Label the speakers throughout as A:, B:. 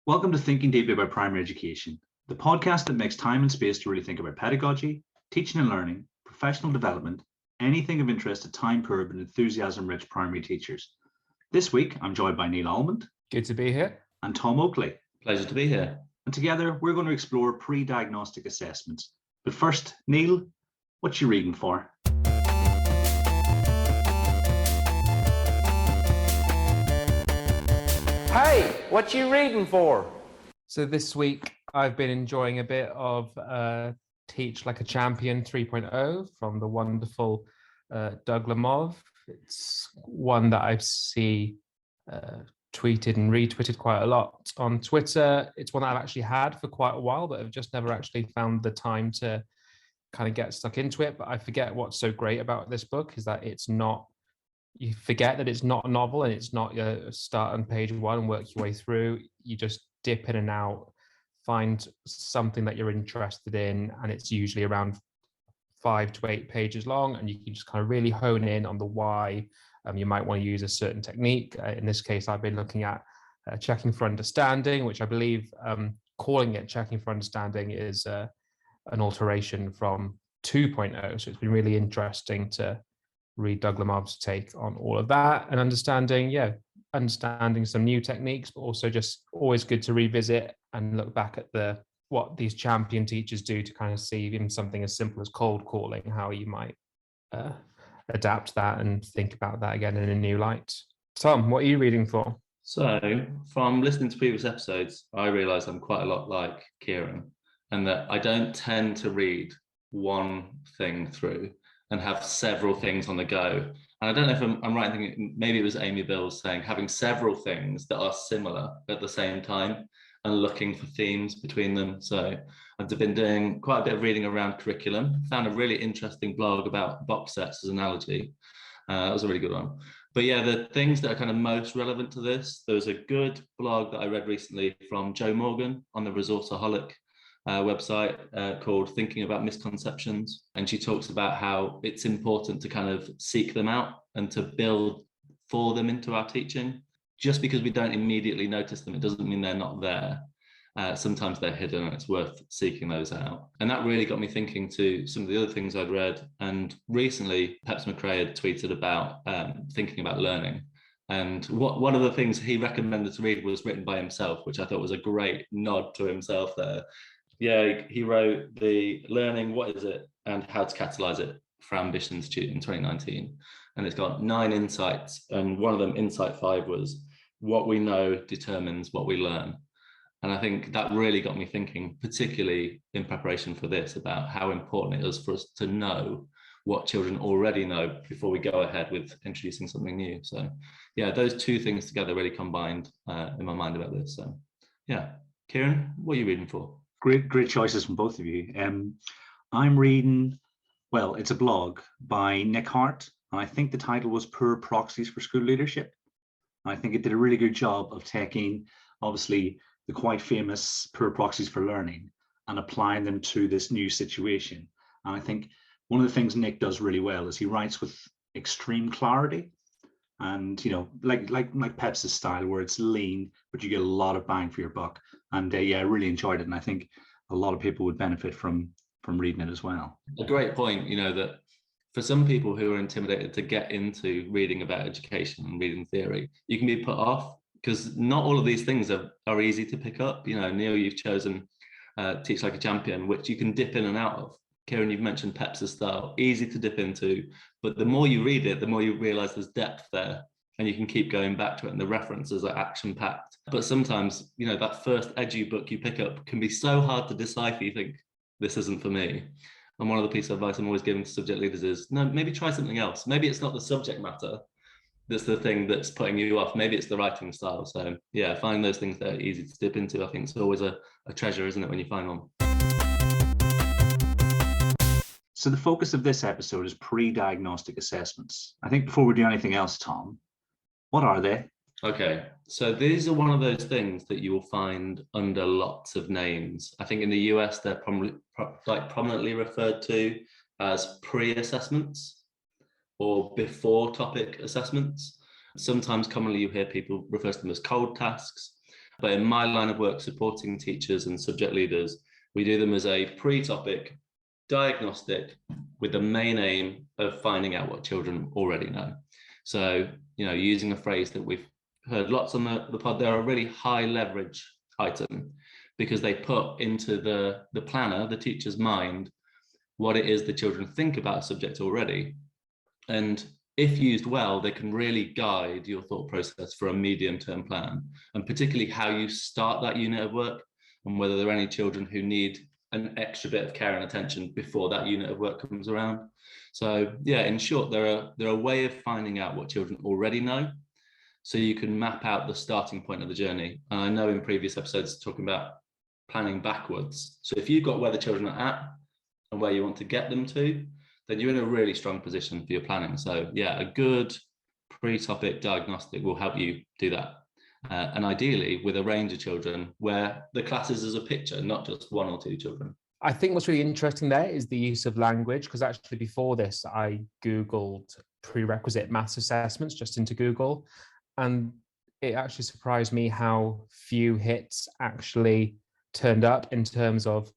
A: Welcome to Thinking Deeply About Primary Education, the podcast that makes time and space to really think about pedagogy, teaching and learning, professional development, anything of interest to time-poor but enthusiasm-rich primary teachers. This week, I'm joined by Neil Almond.
B: Good to be here.
A: And Tom Oakley.
C: Pleasure to be here.
A: And together, we're going to explore pre-diagnostic assessments. But first, Neil, what you reading for?
D: Hey, what you reading for?
B: So this week, I've been enjoying a bit of Teach Like a Champion 3.0 from the wonderful Doug Lemov. It's one that I've seen tweeted and retweeted quite a lot on Twitter. It's one that I've actually had for quite a while, but I've just never actually found the time to kind of get stuck into it. But I forget what's so great about this book is that it's not, you forget that it's not a novel and it's not a start on page one and work your way through. You just dip in and out, find something that you're interested in, and it's usually around 5 to 8 pages long, and you can just kind of really hone in on the why. You might want to use a certain technique. In this case, I've been looking at checking for understanding, which I believe calling it checking for understanding is an alteration from 2.0. So it's been really interesting to read Doug Lemov's take on all of that and understanding some new techniques, but also just always good to revisit and look back at what these champion teachers do to kind of see even something as simple as cold calling, how you might adapt that and think about that again in a new light. Tom, what are you reading for?
C: So from listening to previous episodes, I realised I'm quite a lot like Kieran, and that I don't tend to read one thing through and have several things on the go. And I don't know if I'm right in thinking, maybe it was Amy Bills saying having several things that are similar at the same time and looking for themes between them. So I've been doing quite a bit of reading around curriculum, found a really interesting blog about box sets as an analogy. That was a really good one. But yeah, the things that are kind of most relevant to this, there was a good blog that I read recently from Jo Morgan on the Resourceaholic website called Thinking About Misconceptions. And she talks about how it's important to kind of seek them out and to build for them into our teaching. Just because we don't immediately notice them, it doesn't mean they're not there. Sometimes they're hidden and it's worth seeking those out. And that really got me thinking to some of the other things I'd read. And recently, Peps McRae had tweeted about thinking about learning. And one of the things he recommended to read was written by himself, which I thought was a great nod to himself there. Yeah, he wrote the Learning, What Is It? And How to Catalyze It for Ambition Institute in 2019. And it's got 9 insights. And one of them, insight 5, was what we know determines what we learn. And I think that really got me thinking, particularly in preparation for this, about how important it is for us to know what children already know before we go ahead with introducing something new. So yeah, those two things together really combined in my mind about this. So yeah, Kieran, what are you reading for?
A: Great choices from both of you. I'm reading, well, it's a blog by Nick Hart, and I think the title was Poor Proxies for School Leadership. I think it did a really good job of taking, obviously, the quite famous poor proxies for learning and applying them to this new situation. And I think one of the things Nick does really well is he writes with extreme clarity, and like Pep's style, where it's lean, but you get a lot of bang for your buck. And I really enjoyed it, and I think a lot of people would benefit from reading it as well.
C: A great point, that for some people who are intimidated to get into reading about education and reading theory, you can be put off because not all of these things are easy to pick up. Neil, you've chosen Teach Like a Champion, which you can dip in and out of. Kieran, you've mentioned Pep's style, easy to dip into, but the more you read it, the more you realize there's depth there, and you can keep going back to it, and the references are action-packed. But sometimes, that first edgy book you pick up can be so hard to decipher, you think, this isn't for me. And one of the pieces of advice I'm always giving to subject leaders is, no, maybe try something else. Maybe it's not the subject matter that's the thing that's putting you off. Maybe it's the writing style. So yeah, find those things that are easy to dip into. I think it's always a treasure, isn't it, when you find one?
A: So the focus of this episode is pre-diagnostic assessments. I think before we do anything else, Tom, what are they?
C: Okay, so these are one of those things that you will find under lots of names. I think in the US, they're prominently referred to as pre-assessments or before topic assessments. Sometimes commonly you hear people refer to them as cold tasks, But in my line of work, supporting teachers and subject leaders, we do them as a pre-topic diagnostic with the main aim of finding out what children already know. So, using a phrase that we've heard lots on the pod, they're a really high leverage item because they put into the planner, the teacher's mind, what it is the children think about a subject already. And if used well, they can really guide your thought process for a medium-term plan, and particularly how you start that unit of work and whether there are any children who need an extra bit of care and attention before that unit of work comes around. So yeah, in short, they're a way of finding out what children already know, so you can map out the starting point of the journey. And I know in previous episodes talking about planning backwards. So if you've got where the children are at and where you want to get them to, then you're in a really strong position for your planning. So yeah, a good pre-topic diagnostic will help you do that. And ideally with a range of children where the class is as a picture, not just one or two children.
B: I think what's really interesting there is the use of language, because actually before this, I Googled prerequisite maths assessments just into Google. And it actually surprised me how few hits actually turned up in terms of,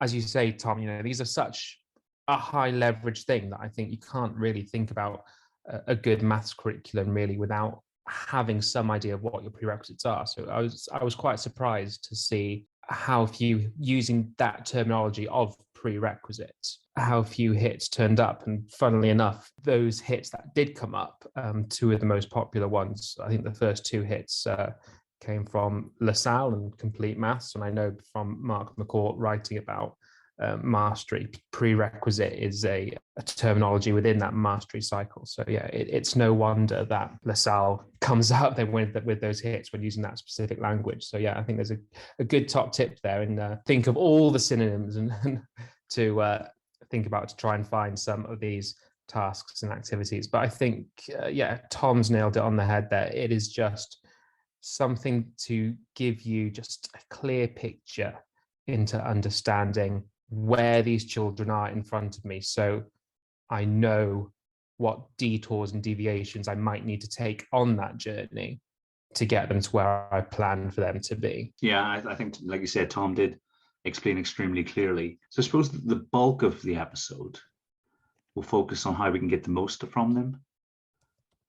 B: as you say, Tom, these are such a high leverage thing that I think you can't really think about a good maths curriculum really without having some idea of what your prerequisites are. So I was quite surprised to see how few, using that terminology of prerequisites, how few hits turned up. And funnily enough, those hits that did come up, two of the most popular ones, I think the first two hits came from LaSalle and complete maths. And I know from Mark McCourt writing about mastery, prerequisite is a terminology within that mastery cycle. So yeah, it's no wonder that LaSalle comes up then with those hits when using that specific language. So yeah, I think there's a good top tip there, and think of all the synonyms and to think about to try and find some of these tasks and activities. But I think Tom's nailed it on the head there. It is just something to give you just a clear picture into understanding where these children are in front of me, so I know what detours and deviations I might need to take on that journey to get them to where I plan for them to be.
A: Yeah, I think, like you said, Tom did explain extremely clearly. So I suppose the bulk of the episode will focus on how we can get the most from them.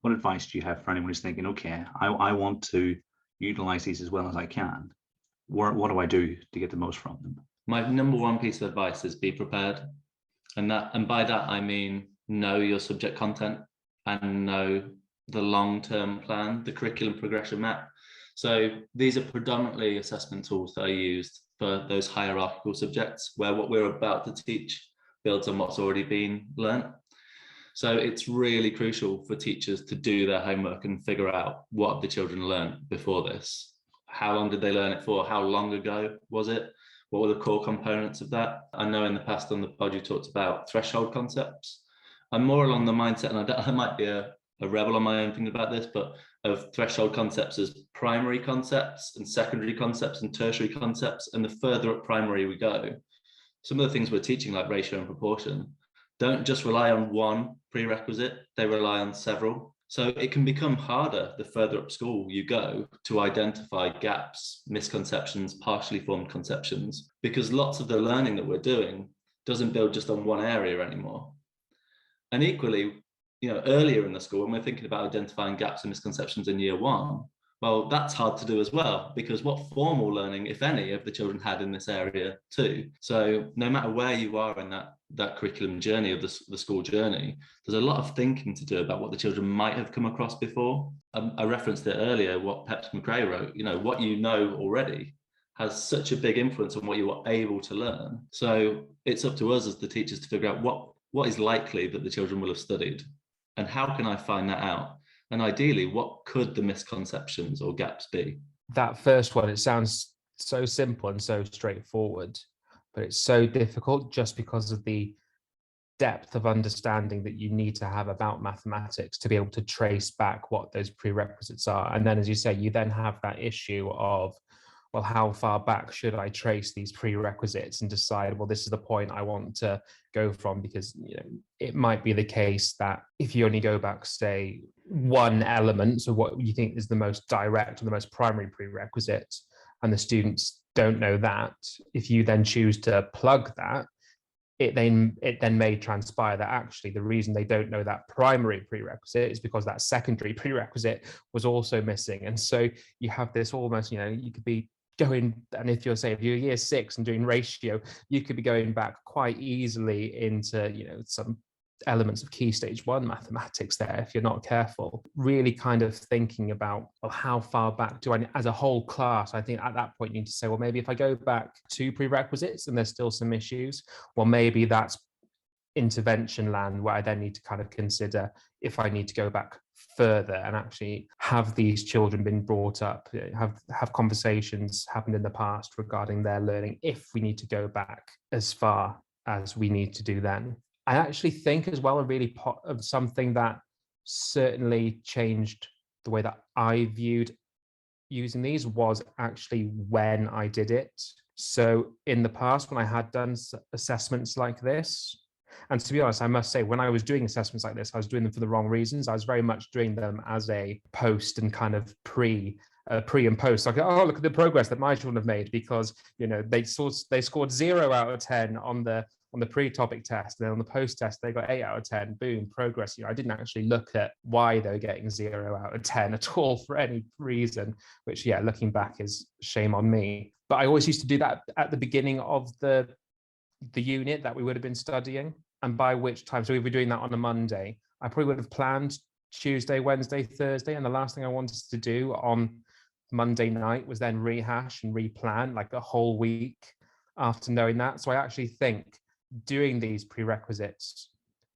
A: What advice do you have for anyone who's thinking, okay, I want to utilize these as well as I can? What do I do to get the most from them?
C: My number one piece of advice is be prepared. And by that, I mean, know your subject content and know the long-term plan, the curriculum progression map. So these are predominantly assessment tools that are used for those hierarchical subjects where what we're about to teach builds on what's already been learnt. So it's really crucial for teachers to do their homework and figure out what the children learnt before this. How long did they learn it for? How long ago was it? What were the core components of that? I know in the past on the pod you talked about threshold concepts. I'm more along the mindset, and I might be a rebel on my own thinking about this, but of threshold concepts as primary concepts and secondary concepts and tertiary concepts. And the further up primary we go, some of the things we're teaching, like ratio and proportion, don't just rely on one prerequisite, they rely on several. So it can become harder the further up school you go to identify gaps, misconceptions, partially formed conceptions, because lots of the learning that we're doing doesn't build just on one area anymore. And equally, earlier in the school, when we're thinking about identifying gaps and misconceptions in year one, well, that's hard to do as well, because what formal learning, if any, have the children had in this area too? So no matter where you are in that curriculum journey of the school journey, there's a lot of thinking to do about what the children might have come across before. I referenced it earlier, what Peps McRae wrote, what you know already has such a big influence on what you are able to learn. So it's up to us as the teachers to figure out what is likely that the children will have studied, and how can I find that out? And ideally, what could the misconceptions or gaps be?
B: That first one, it sounds so simple and so straightforward, but it's so difficult just because of the depth of understanding that you need to have about mathematics to be able to trace back what those prerequisites are. And then, as you say, you then have that issue of, well, how far back should I trace these prerequisites and decide, well, this is the point I want to go from? Because it might be the case that if you only go back, say, one element of what you think is the most direct or the most primary prerequisite, and the students don't know that, if you then choose to plug that, it then may transpire that actually the reason they don't know that primary prerequisite is because that secondary prerequisite was also missing. And so you have this almost, you could be going, and if you're year 6 and doing ratio, you could be going back quite easily into, some elements of key stage 1 mathematics there if you're not careful. Really kind of thinking about, well, how far back do I, as a whole class, I think at that point you need to say, well, maybe if I go back 2 prerequisites and there's still some issues, well, maybe that's intervention land where I then need to kind of consider if I need to go back further and actually have these children been brought up, have conversations happened in the past regarding their learning, if we need to go back as far as we need to do then. I actually think as well, of something that certainly changed the way that I viewed using these was actually when I did it. So in the past, when I had done assessments like this, and to be honest, I must say, when I was doing assessments like this, I was doing them for the wrong reasons. I was very much doing them as a post and kind of pre and post. Like, oh, look at the progress that my children have made, because they scored 0 out of 10 on the pre-topic test, and then on the post test they got 8 out of 10. Boom, progress. I didn't actually look at why they were getting 0 out of 10 at all for any reason, which looking back is shame on me. But I always used to do that at the beginning of the unit that we would have been studying, and by which time, so if we're doing that on a Monday, I probably would have planned Tuesday, Wednesday, Thursday, and the last thing I wanted to do on Monday night was then rehash and replan like a whole week after knowing that. So I actually think doing these prerequisites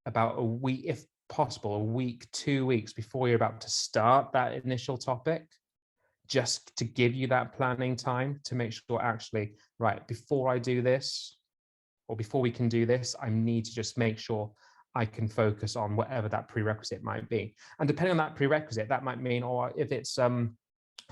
B: about a week, if possible, a week, 2 weeks before you're about to start that initial topic, just to give you that planning time to make sure actually, right, before I do this, or before we can do this, I need to just make sure I can focus on whatever that prerequisite might be. And depending on that prerequisite, that might mean, or if it's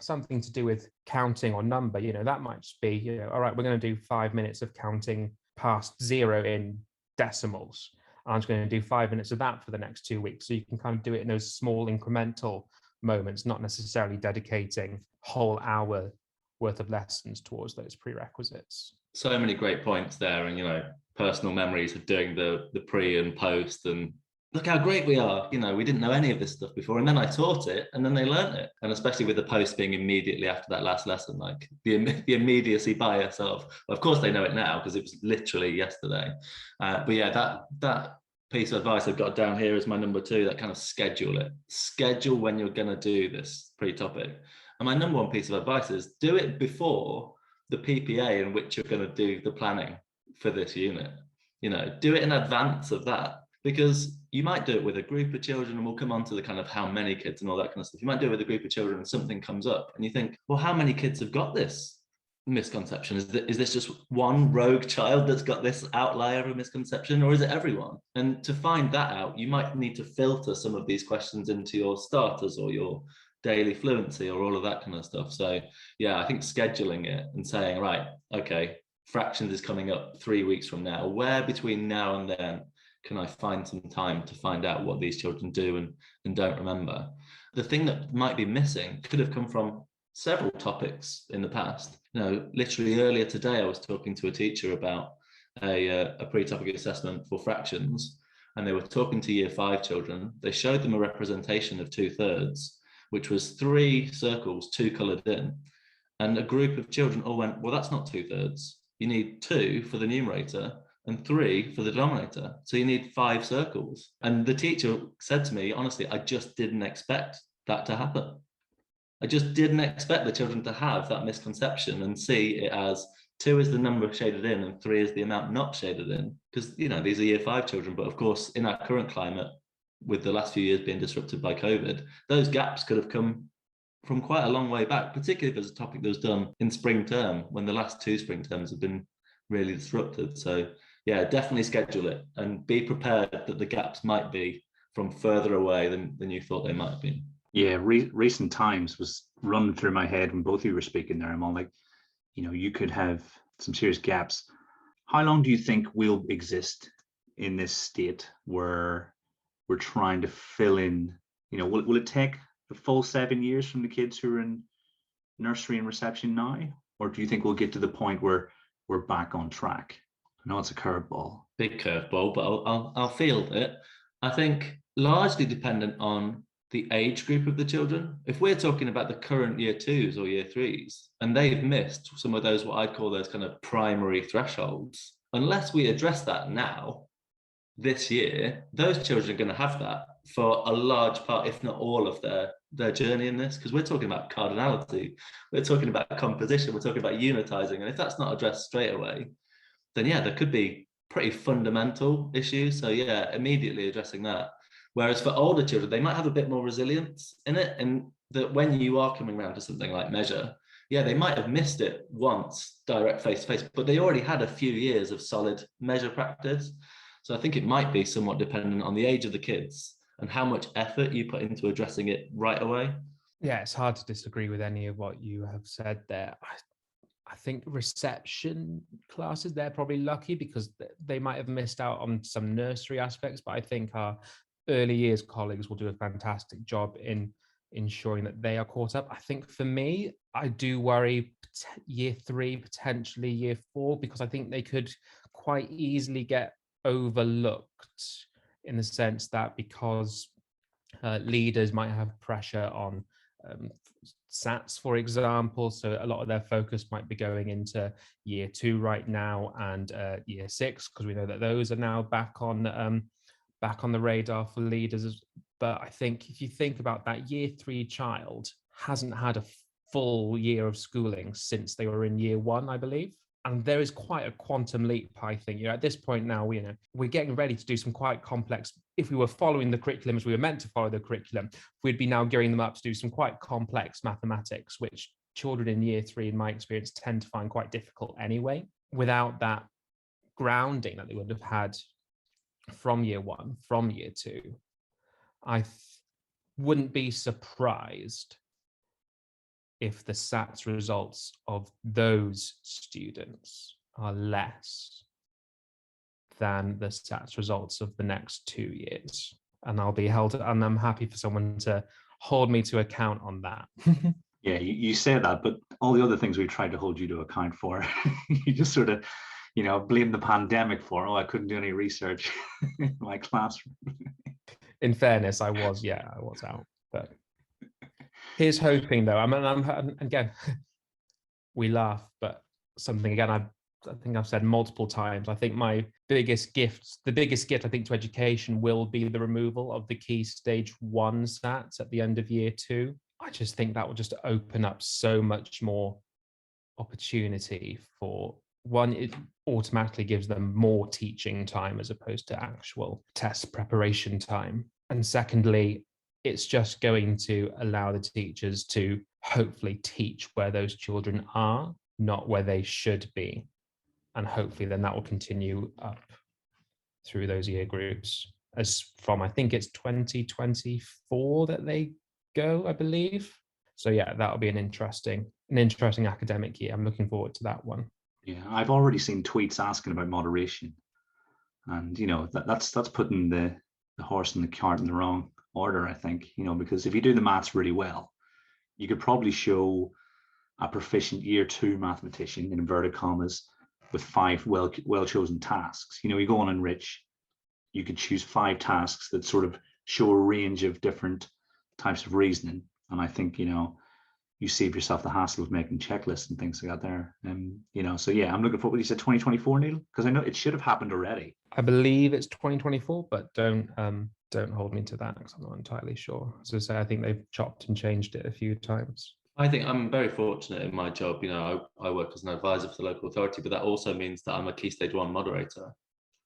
B: something to do with counting or number, that might just be, all right, we're going to do 5 minutes of counting past 0 in decimals. I'm just going to do 5 minutes of that for the next 2 weeks. So you can kind of do it in those small incremental moments, not necessarily dedicating whole hour worth of lessons towards those prerequisites.
C: So many great points there, and personal memories of doing the pre and post, and look how great we are. We didn't know any of this stuff before, and then I taught it, and then they learned it. And especially with the post being immediately after that last lesson, like the immediacy bias of course they know it now because it was literally yesterday. But yeah, that piece of advice I've got down here is my number 2. That kind of schedule when you're going to do this pre-topic. And my number 1 piece of advice is do it before the PPA in which you're going to do the planning for this unit. Do it in advance of that, because you might do it with a group of children, and we'll come on to the kind of how many kids and all that kind of stuff. You might do it with a group of children and something comes up and you think, well, how many kids have got this misconception? Is this just one rogue child that's got this outlier of a misconception, or is it everyone? And to find that out, you might need to filter some of these questions into your starters or your daily fluency or all of that kind of stuff. So yeah, I think scheduling it and saying, right, okay, fractions is coming up 3 weeks from now. Where between now and then can I find some time to find out what these children do and don't remember? The thing that might be missing could have come from several topics in the past. Literally earlier today, I was talking to a teacher about a pre-topic assessment for fractions, and they were talking to year 5 children. They showed them a representation of 2/3, which was 3 circles, 2 coloured in. And a group of children all went, well, that's not 2/3. You need 2 for the numerator and 3 for the denominator. So you need 5 circles. And the teacher said to me, honestly, I just didn't expect that to happen. I just didn't expect the children to have that misconception and see it as 2 is the number shaded in and 3 is the amount not shaded in. Because, these are year 5 children. But of course, in our current climate, with the last few years being disrupted by COVID, those gaps could have come from quite a long way back, particularly if it's a topic that was done in spring term, when the last 2 spring terms have been really disrupted. So yeah, definitely schedule it and be prepared that the gaps might be from further away than you thought they might have been.
A: Yeah, recent times was running through my head when both of you were speaking there. I'm all like, you could have some serious gaps. How long do you think we'll exist in this state where we're trying to fill in, will it take the full 7 years from the kids who are in nursery and reception now? or do you think we'll get to the point where we're back on track? I know it's a curveball.
C: Big curveball, but I'll field it. I think largely dependent on the age group of the children. If we're talking about the current year 2s or year 3s, and they've missed some of those, what I'd call those kind of primary thresholds, unless we address that now, this year, those children are going to have that for a large part, if not all of their journey in this, because we're talking about cardinality, we're talking about composition, we're talking about unitizing, and if that's not addressed straight away, then yeah, there could be pretty fundamental issues. So yeah, immediately addressing that. Whereas for older children, they might have a bit more resilience in it, and that when you are coming around to something like measure, yeah, they might have missed it once direct face-to-face, but they already had a few years of solid measure practice. So I think it might be somewhat dependent on the age of the kids and how much effort you put into addressing it right away.
B: Yeah, it's hard to disagree with any of what you have said there. I think reception classes, they're probably lucky because they might have missed out on some nursery aspects, but I think our early years colleagues will do a fantastic job in ensuring that they are caught up. I think for me, I do worry year 3, potentially year 4, because I think they could quite easily get overlooked in the sense that because leaders might have pressure on SATs, for example, so a lot of their focus might be going into year 2 right now and year 6, because we know that those are now back on the radar for leaders. But I think if you think about that, year 3 child hasn't had a full year of schooling since they were in year 1, I believe. And there is quite a quantum leap, I think. At this point now, we're getting ready to do some quite complex. If we were following the curriculum as we were meant to follow the curriculum, we'd be now gearing them up to do some quite complex mathematics, which children in year 3, in my experience, tend to find quite difficult anyway. Without that grounding that they would have had from year 1, from year 2, I wouldn't be surprised if the SATs results of those students are less than the SATs results of the next 2 years. And I'm happy for someone to hold me to account on that.
A: Yeah, you say that, but all the other things we've tried to hold you to account for, you just sort of, blame the pandemic for. Oh, I couldn't do any research in my classroom.
B: In fairness, I was out, but here's hoping though. I'm again, we laugh, but something again, I think I've said multiple times. I think the biggest gift I think to education will be the removal of the key stage 1 SATs at the end of year 2. I just think that will just open up so much more opportunity for one. It automatically gives them more teaching time as opposed to actual test preparation time. And secondly, it's just going to allow the teachers to hopefully teach where those children are, not where they should be. And hopefully then that will continue up through those year groups as from, I think it's 2024 that they go, I believe. So yeah, that'll be an interesting academic year. I'm looking forward to that one.
A: Yeah, I've already seen tweets asking about moderation. And, that's putting the horse and the cart in the wrong order, I think, because if you do the maths really well, you could probably show a proficient year 2 mathematician, in inverted commas, with 5 well-chosen tasks. You go on Enrich, you could choose 5 tasks that sort of show a range of different types of reasoning. And I think, you save yourself the hassle of making checklists and things like that there. So yeah, I'm looking forward. You said 2024, Neil? Because I know it should have happened already.
B: I believe it's 2024, but don't hold me to that because I'm not entirely sure. As I say, I think they've chopped and changed it a few times.
C: I think I'm very fortunate in my job. I work as an advisor for the local authority, but that also means that I'm a Key Stage 1 moderator.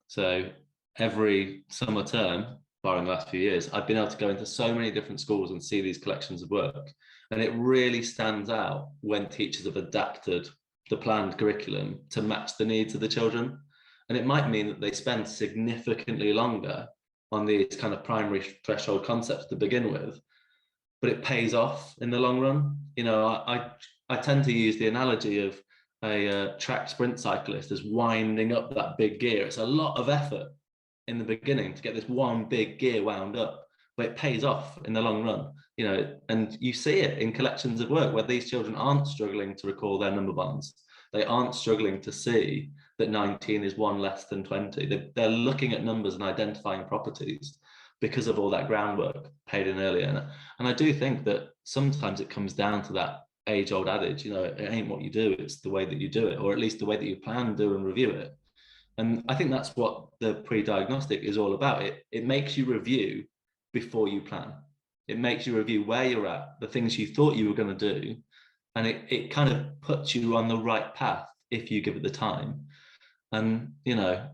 C: So every summer term, barring the last few years, I've been able to go into so many different schools and see these collections of work. And it really stands out when teachers have adapted the planned curriculum to match the needs of the children. And it might mean that they spend significantly longer on these kind of primary threshold concepts to begin with, but it pays off in the long run. I tend to use the analogy of a track sprint cyclist as winding up that big gear. It's a lot of effort in the beginning to get this one big gear wound up, but it pays off in the long run. you know, and you see it in collections of work where these children aren't struggling to recall their number bonds. They aren't struggling to see that 19 is 1 less than 20. They're looking at numbers and identifying properties because of all that groundwork paid in earlier. And I do think that sometimes it comes down to that age-old adage, you know, it ain't what you do, it's the way that you do it, or at least the way that you plan, do, and review it. And I think that's what the pre-diagnostic is all about. It makes you review before you plan. It makes you review where you're at, the things you thought you were going to do, and it kind of puts you on the right path if you give it the time. And, you know,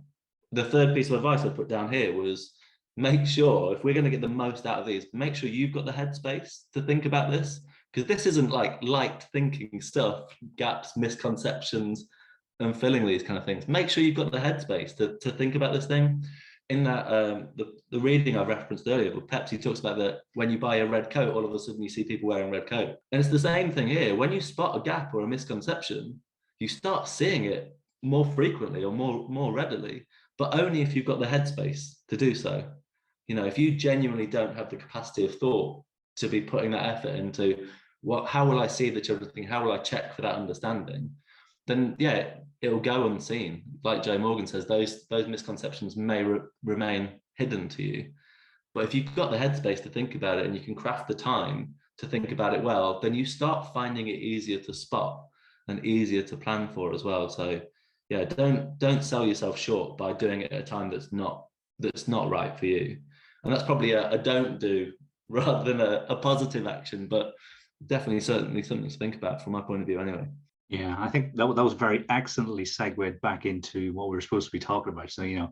C: the third piece of advice I put down here was, make sure, if we're going to get the most out of these, make sure you've got the headspace to think about this, because this isn't like light thinking stuff, gaps, misconceptions, and filling these kind of things. Make sure you've got the headspace to think about this thing. In that the reading I referenced earlier with Pepsi talks about that when you buy a red coat, all of a sudden you see people wearing red coat. And it's the same thing here. When you spot a gap or a misconception, you start seeing it more frequently or more readily, but only if you've got the headspace to do so. You know, if you genuinely don't have the capacity of thought to be putting that effort into how will I see the children's thing? How will I check for that understanding? Then yeah, it'll go unseen. Like Joe Morgan says, those misconceptions may remain hidden to you. But if you've got the headspace to think about it and you can craft the time to think about it well, then you start finding it easier to spot and easier to plan for as well. So yeah, don't sell yourself short by doing it at a time that's not right for you. And that's probably a don't do rather than a positive action, but definitely certainly something to think about from my point of view anyway.
A: Yeah, I think that was very excellently segued back into what we were supposed to be talking about. So, you know,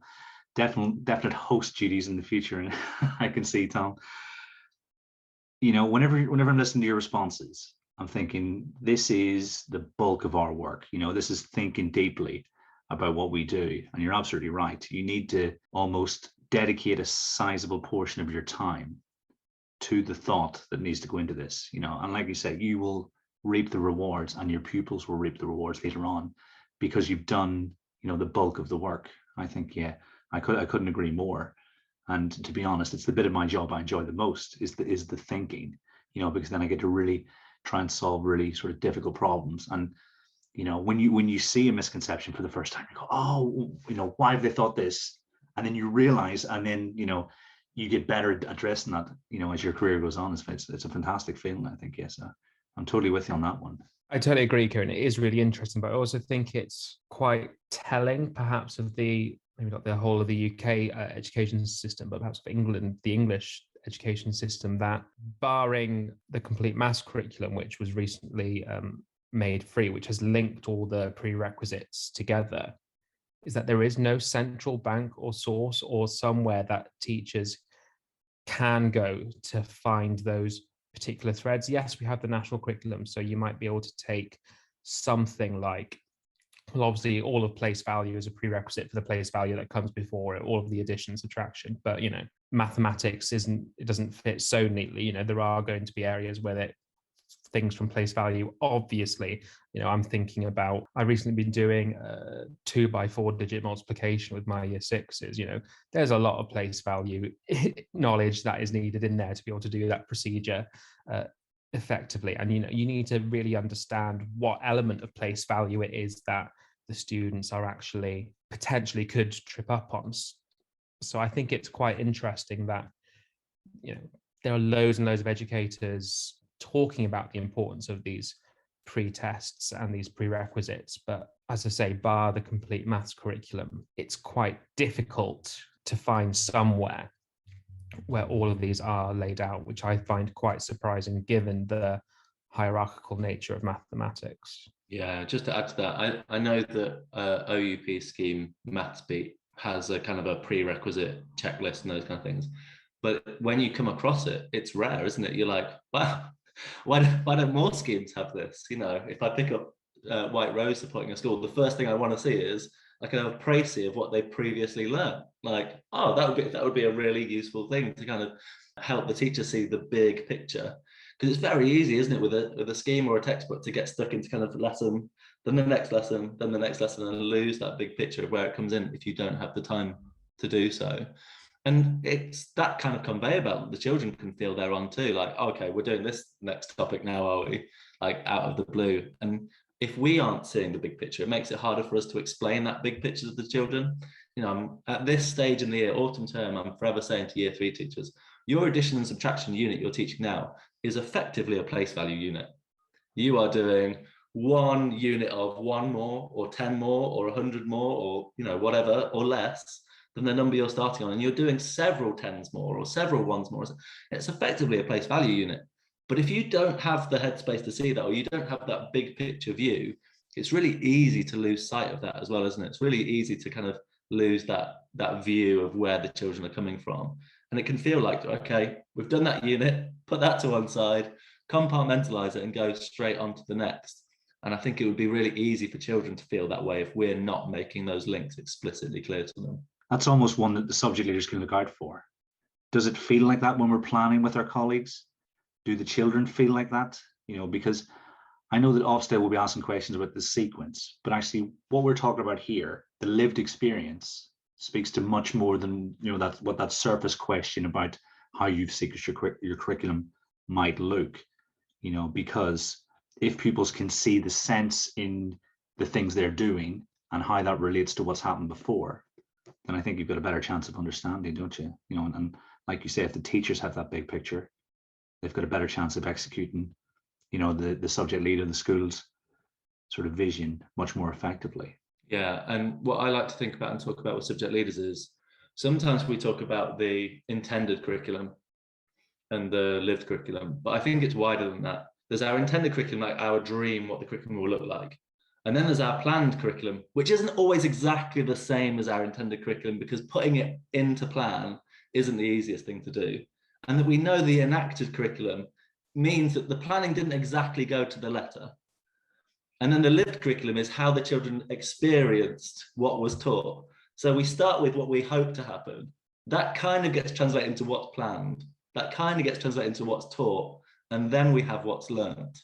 A: definite host duties in the future. And I can see, Tom, you know, whenever I'm listening to your responses, I'm thinking this is the bulk of our work. You know, this is thinking deeply about what we do. And you're absolutely right. You need to almost dedicate a sizable portion of your time to the thought that needs to go into this, you know. And like you said, you will reap the rewards and your pupils will reap the rewards later on because you've done, you know, the bulk of the work. I think, yeah, I couldn't agree more. And to be honest, it's the bit of my job I enjoy the most is the thinking, you know, because then I get to really try and solve really sort of difficult problems. And, you know, when you see a misconception for the first time, you go, oh, you know, why have they thought this? And then you realize, and then, you know, you get better at addressing that, you know, as your career goes on. It's a fantastic feeling, I think. Yes, I'm totally with you on that one.
B: I totally agree, Kieran. It is really interesting, but I also think it's quite telling, perhaps, of maybe not the whole of the UK education system, but perhaps of England, the English education system, that barring the complete maths curriculum, which was recently made free, which has linked all the prerequisites together, is that there is no central bank or source or somewhere that teachers can go to find those particular threads. Yes, we have the national curriculum, so you might be able to take something like, well, obviously all of place value is a prerequisite for the place value that comes before it, all of the addition, subtraction, but, you know, mathematics doesn't fit so neatly. You know, there are going to be areas where things from place value, obviously, you know, I'm thinking about, I've recently been doing 2 by 4 digit multiplication with my year 6s. You know, there's a lot of place value knowledge that is needed in there to be able to do that procedure effectively. And, you know, you need to really understand what element of place value it is that the students are actually potentially could trip up on. So I think it's quite interesting that, you know, there are loads and loads of educators talking about the importance of these pre-tests and these prerequisites, but as I say, bar the complete maths curriculum, it's quite difficult to find somewhere where all of these are laid out, which I find quite surprising given the hierarchical nature of mathematics.
C: Yeah, just to add to that, I know that OUP scheme MathsBeat has a kind of a prerequisite checklist and those kind of things, but when you come across it, it's rare, isn't it? You're like, wow, why don't more schemes have this? You know, if I pick up White Rose supporting a school, the first thing I want to see is like a précis of what they previously learned. Like, oh, that would be a really useful thing to kind of help the teacher see the big picture. Because it's very easy, isn't it, with a scheme or a textbook to get stuck into kind of lesson, then the next lesson, then the next lesson, and lose that big picture of where it comes in if you don't have the time to do so. And it's that kind of conveyor belt that the children can feel they're on too. Like, okay, we're doing this next topic now, are we? Like out of the blue. And if we aren't seeing the big picture, it makes it harder for us to explain that big picture to the children. You know, I'm at this stage in the year, autumn term, I'm forever saying to year 3 teachers, your addition and subtraction unit you're teaching now is effectively a place value unit. You are doing one unit of 1 more or 10 more or 100 more or, you know, whatever, or less than the number you're starting on. And you're doing several 10s more or several 1s more. It's effectively a place value unit. But if you don't have the headspace to see that, or you don't have that big picture view, it's really easy to lose sight of that as well, isn't it? It's really easy to kind of lose that view of where the children are coming from. And it can feel like, okay, we've done that unit, put that to one side, compartmentalize it and go straight on to the next. And I think it would be really easy for children to feel that way if we're not making those links explicitly clear to them.
A: That's almost one that the subject leaders can look out for. Does it feel like that when we're planning with our colleagues? Do the children feel like that? You know, because I know that Ofsted will be asking questions about the sequence, but actually what we're talking about here, the lived experience, speaks to much more than, you know, that's what that surface question about how you've sequenced your curriculum might look, you know, because if pupils can see the sense in the things they're doing and how that relates to what's happened before, then I think you've got a better chance of understanding, don't you? You know, and like you say, if the teachers have that big picture, they've got a better chance of executing, you know, the subject leader, the school's sort of vision much more effectively.
C: Yeah, and what I like to think about and talk about with subject leaders is sometimes we talk about the intended curriculum and the lived curriculum, but I think it's wider than that. There's our intended curriculum, like our dream, what the curriculum will look like. And then there's our planned curriculum, which isn't always exactly the same as our intended curriculum, because putting it into plan isn't the easiest thing to do. And that we know the enacted curriculum means that the planning didn't exactly go to the letter. And then the lived curriculum is how the children experienced what was taught. So we start with what we hope to happen. That kind of gets translated into what's planned. That kind of gets translated into what's taught. And then we have what's learned.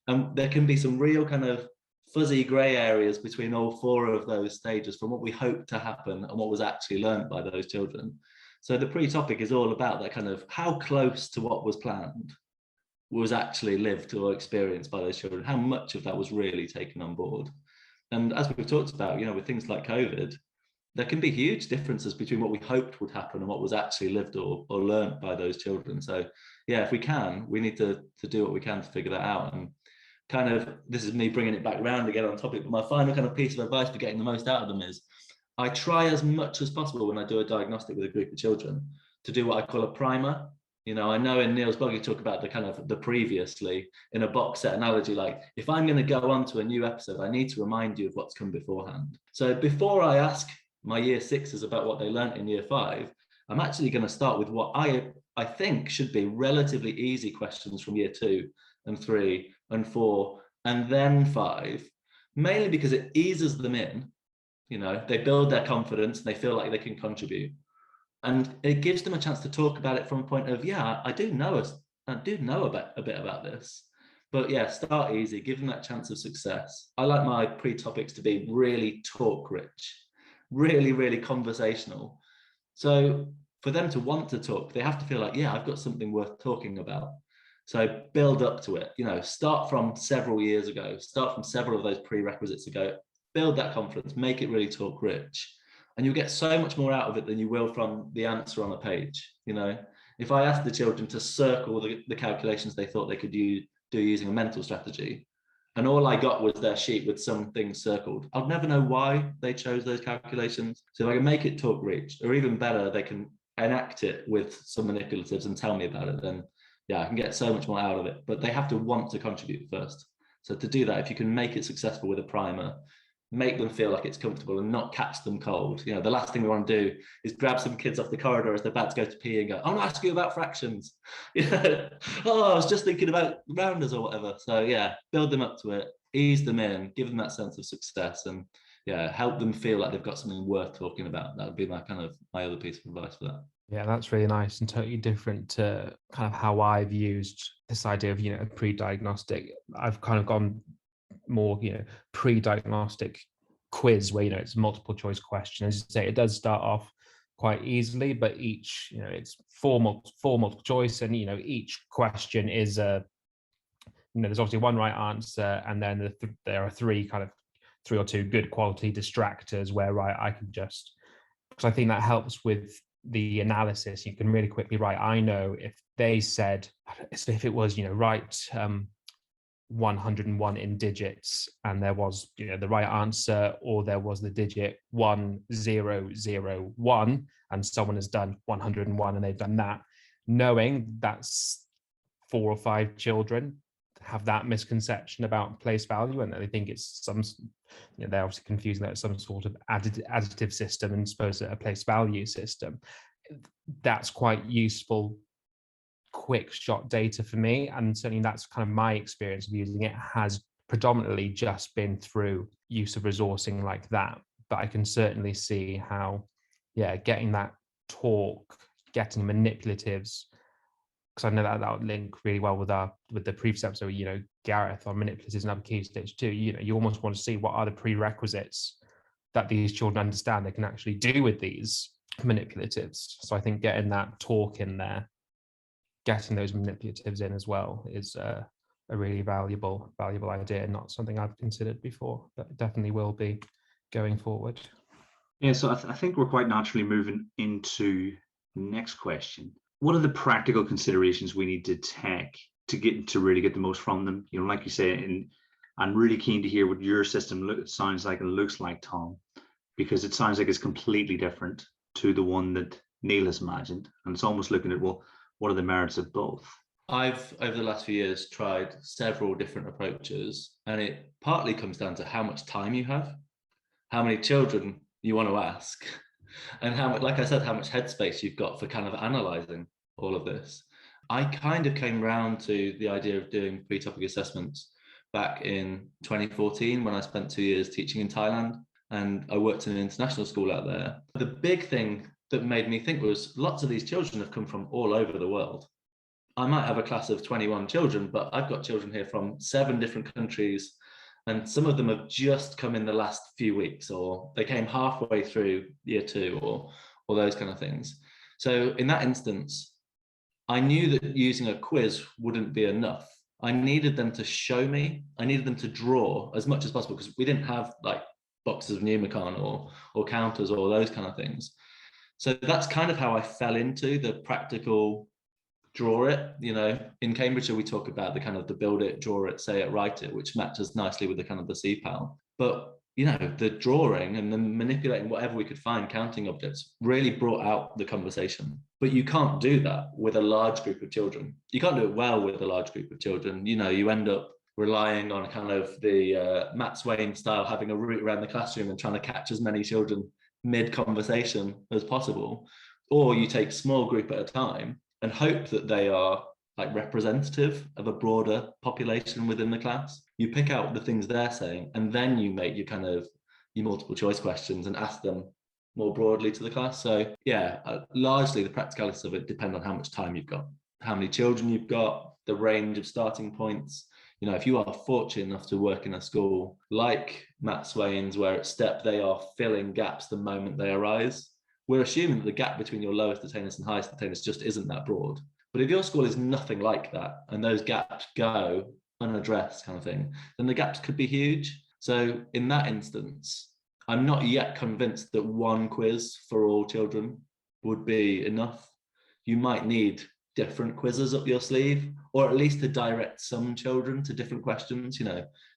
C: And there can be some real kind of fuzzy grey areas between all 4 of those stages, from what we hope to happen and what was actually learned by those children. So the pre-topic is all about that kind of how close to what was planned was actually lived or experienced by those children, how much of that was really taken on board. And as we've talked about, you know, with things like COVID, there can be huge differences between what we hoped would happen and what was actually lived or learned by those children. So yeah, if we can, we need to do what we can to figure that out. And kind of, this is me bringing it back around again on topic, but my final kind of piece of advice for getting the most out of them is, I try as much as possible when I do a diagnostic with a group of children to do what I call a primer. You know, I know in Neil's blog you talk about the kind of the previously in a box set analogy, like if I'm going to go on to a new episode, I need to remind you of what's come beforehand. So before I ask my year 6s about what they learnt in year 5, I'm actually going to start with what I think should be relatively easy questions from year 2 and 3 and 4 and then 5, mainly because it eases them in. You know, they build their confidence and they feel like they can contribute. And it gives them a chance to talk about it from a point of, yeah, I do know a bit about this. But yeah, start easy, give them that chance of success. I like my pre-topics to be really talk rich, really, really conversational. So for them to want to talk, they have to feel like, yeah, I've got something worth talking about. So build up to it, you know, start from several years ago, start from several of those prerequisites ago, build that confidence, make it really talk rich. And you'll get so much more out of it than you will from the answer on a page. You know, if I asked the children to circle the calculations they thought they could do using a mental strategy, and all I got was their sheet with some things circled, I'd never know why they chose those calculations. So if I can make it talk rich, or even better, they can enact it with some manipulatives and tell me about it, then yeah, I can get so much more out of it. But they have to want to contribute first. So to do that, if you can make it successful with a primer, make them feel like it's comfortable and not catch them cold. You know, the last thing we want to do is grab some kids off the corridor as they're about to go to pee and go, I want to ask you about fractions. You know, oh, I was just thinking about rounders or whatever. So yeah, build them up to it, ease them in, give them that sense of success, and yeah, help them feel like they've got something worth talking about. That would be my other piece of advice for that.
B: Yeah, that's really nice and totally different to kind of how I've used this idea of, you know, a pre-diagnostic. I've kind of gone more, you know, pre-diagnostic quiz where, you know, it's a multiple choice question. As you say, it does start off quite easily, but each, it's four multiple choice, and each question is there's obviously one right answer, and then there are three or two good quality distractors where I can just, because I think that helps with the analysis. You can really quickly write, I know if they said, if it was, write 101 in digits, and there was, the right answer, or there was the digit 1001, and someone has done 101 and they've done that, knowing that's 4 or 5 children have that misconception about place value, and they think it's they're obviously confusing that it's some sort of additive system and suppose a place value system. That's quite useful quick shot data for me, and certainly that's kind of my experience of using it has predominantly just been through use of resourcing like that. But I can certainly see how getting that talk, getting manipulatives, because I know that would link really well with the previous episode, Gareth on manipulatives and other key stage 2. You almost want to see what are the prerequisites that these children understand they can actually do with these manipulatives. So I think getting that talk in there, getting those manipulatives in as well, is a really valuable idea, and not something I've considered before, but definitely will be going forward.
A: Yeah, so I think we're quite naturally moving into the next question. What are the practical considerations we need to take to really get the most from them? Like you say, and I'm really keen to hear what your system sounds like and looks like, Tom, because it sounds like it's completely different to the one that Neil has imagined. And it's almost looking at, well, what are the merits of both?
C: I've, over the last few years, tried several different approaches, and it partly comes down to how much time you have, how many children you want to ask, and how much, like I said, how much headspace you've got for kind of analysing all of this. I kind of came round to the idea of doing pre-topic assessments back in 2014 when I spent 2 years teaching in Thailand, and I worked in an international school out there. The big thing that made me think was lots of these children have come from all over the world. I might have a class of 21 children, but I've got children here from 7 different countries, and some of them have just come in the last few weeks, or they came halfway through year 2, or those kind of things. So in that instance, I knew that using a quiz wouldn't be enough. I needed them to show me, I needed them to draw as much as possible, because we didn't have like boxes of Numicon or counters or those kind of things. So that's kind of how I fell into the practical draw it. In Cambridgeshire, we talk about the kind of the build it, draw it, say it, write it, which matches nicely with the kind of the CPAL. But the drawing and the manipulating whatever we could find, counting objects, really brought out the conversation. But you can't do that with a large group of children. You can't do it well with a large group of children. You end up relying on kind of the Matt Swain style, having a route around the classroom and trying to catch as many children mid-conversation as possible. Or you take a small group at a time and hope that they are like representative of a broader population within the class. You pick out the things they're saying, and then you make your kind of your multiple choice questions and ask them more broadly to the class. So largely the practicalities of it depend on how much time you've got, how many children you've got, the range of starting points. If you are fortunate enough to work in a school like Matt Swain's, where at step they are filling gaps the moment they arise, we're assuming that the gap between your lowest attainers and highest attainers just isn't that broad. But if your school is nothing like that, and those gaps go unaddressed kind of thing, then the gaps could be huge. So in that instance, I'm not yet convinced that one quiz for all children would be enough. You might need different quizzes up your sleeve, or at least to direct some children to different questions.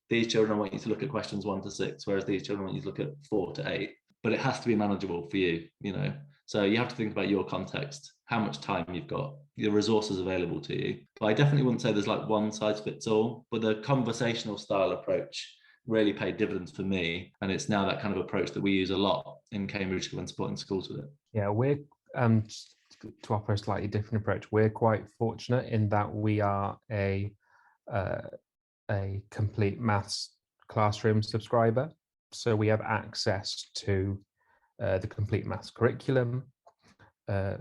C: These children, I want you to look at questions 1 to 6, whereas these children, I want you to look at 4 to 8. But it has to be manageable for you, So you have to think about your context, how much time you've got, the resources available to you. But I definitely wouldn't say there's like one size fits all, but the conversational style approach really paid dividends for me. And it's now that kind of approach that we use a lot in Cambridge when supporting schools with it.
B: Yeah, we're to offer a slightly different approach. We're quite fortunate in that we are a complete maths classroom subscriber. So we have access to the complete maths curriculum.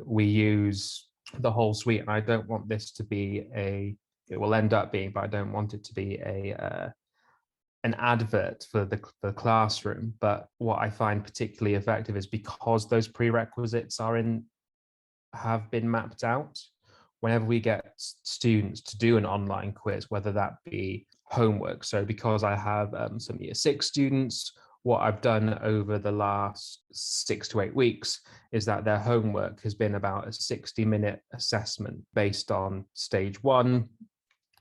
B: We use the whole suite, and I don't want this to be it will end up being, but I don't want it to be an advert for the classroom, but what I find particularly effective is because those prerequisites have been mapped out. Whenever we get students to do an online quiz, whether that be homework. So because I have some year 6 students, what I've done over the last 6 to 8 weeks is that their homework has been about a 60-minute assessment based on stage 1,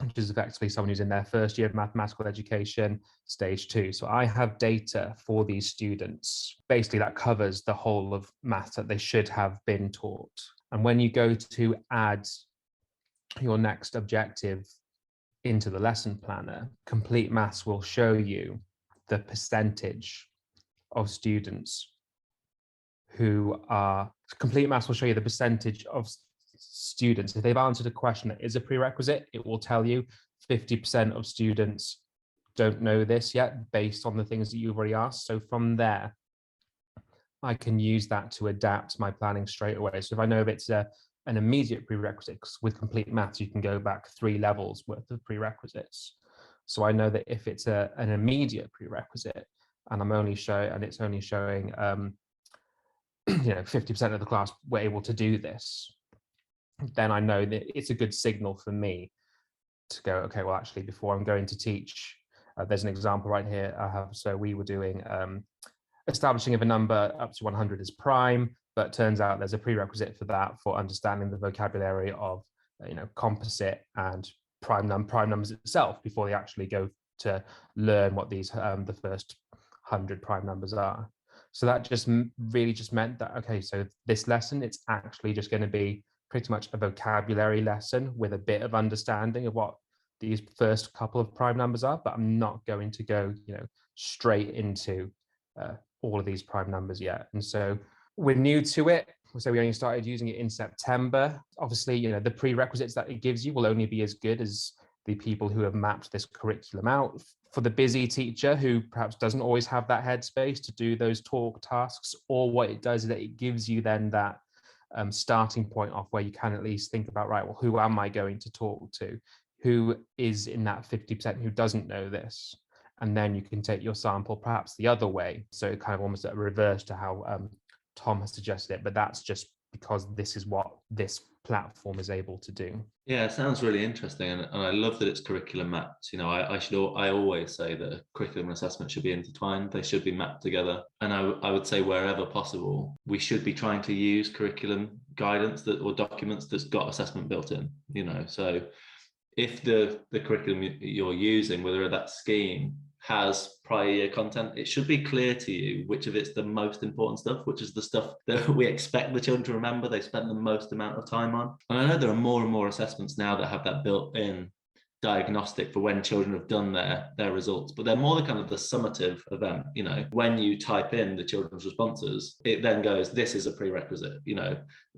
B: which is effectively someone who's in their first year of mathematical education, stage 2. So I have data for these students. Basically, that covers the whole of maths that they should have been taught. And when you go to add your next objective into the lesson planner, Complete Maths will show you the percentage of students Complete Maths will show you the percentage of students. If they've answered a question that is a prerequisite, it will tell you 50% of students don't know this yet based on the things that you've already asked. So from there, I can use that to adapt my planning straight away. So if I know if it's an immediate prerequisite, because with Complete Maths, you can go back 3 levels worth of prerequisites. So I know that if it's an immediate prerequisite and it's only showing 50% of the class were able to do this, then I know that it's a good signal for me to go, okay, well, actually, before I'm going to teach, there's an example right here I have. So we were doing establishing if a number up to 100 is prime, but turns out there's a prerequisite for that for understanding the vocabulary of composite and prime numbers itself before they actually go to learn what these the first 100 prime numbers are. So that just really just meant that, okay, so this lesson, it's actually just going to be pretty much a vocabulary lesson with a bit of understanding of what these first couple of prime numbers are, but I'm not going to go straight into all of these prime numbers yet. And so we're new to it. So we only started using it in September. Obviously, the prerequisites that it gives you will only be as good as the people who have mapped this curriculum out. For the busy teacher who perhaps doesn't always have that headspace to do those talk tasks, or what it does is that it gives you then that starting point off where you can at least think about, right, well, who am I going to talk to? Who is in that 50% who doesn't know this? And then you can take your sample perhaps the other way. So kind of almost a reverse to how Tom has suggested it, but that's just because this is what this platform is able to do.
C: Yeah, it sounds really interesting, and I love that it's curriculum mapped. I always say that curriculum and assessment should be intertwined. They should be mapped together, and I would say wherever possible, we should be trying to use curriculum guidance or documents that's got assessment built in. So if the curriculum you're using, whether that scheme has prior year content, it should be clear to you which of it's the most important stuff, which is the stuff that we expect the children to remember they spent the most amount of time on. And I know there are more and more assessments now that have that built-in diagnostic for when children have done their results, but they're more the kind of the summative event. When you type in the children's responses, it then goes, this is a prerequisite,